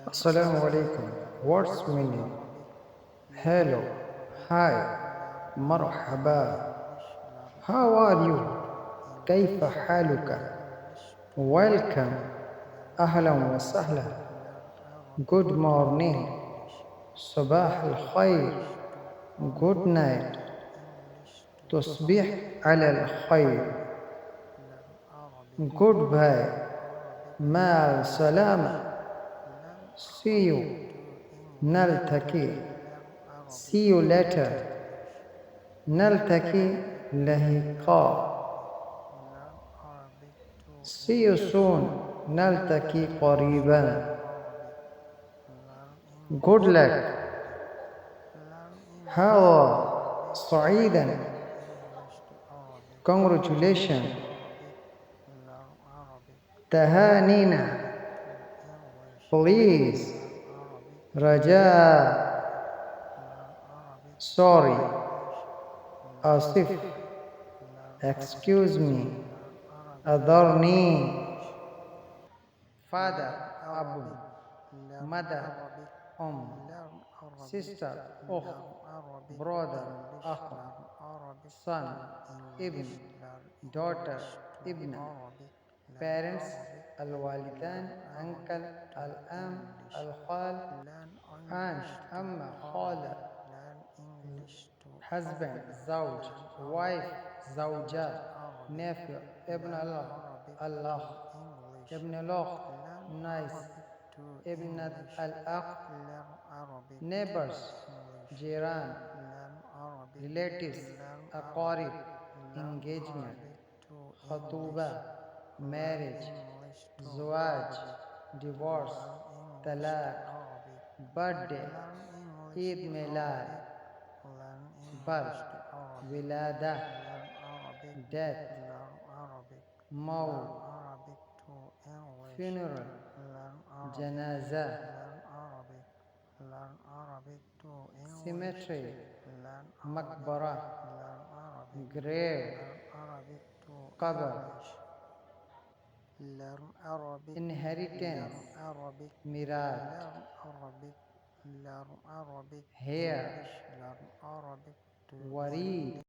Assalamu alaikum. What's meaning? Hello. Hi. مرحبا. How are you? كيف حالك? Welcome. أهلا وسهلا. Good morning. صباح الخير. Good night. تصبح على الخير. Goodbye. مع السلامة. See you. نلتقي. See you later. نلتقي لاحقا. See you soon. نلتقي قريبا. Good luck. هذا سعيدا. Congratulations. تهانينا. Please. رجاء. Sorry. آسف. Excuse me. أعذرني. Father. أب. Mother. Sister. أخت. Brother. أخ. Son. ابن. Daughter. ابنة. Parents. الوالدان. Uncle. الأم. الخال. Aunt. أمة. خالة. Husband. زوج. Wife. زوجة. Nephew. ابن الأخ. ابن الأخت. Niece. ابنة الأخ. Neighbors. جيران. Relatives. أقارب. Engagement. خطوبة. Marriage. زواج. Divorce. طلاق. Birthday. عيد ميلاد. Birth. ولادة. Death. موت. Funeral. جنازة. Cemetery. مقبرة. Grave. قبر. Inheritance. ميراث. Hair. وريد.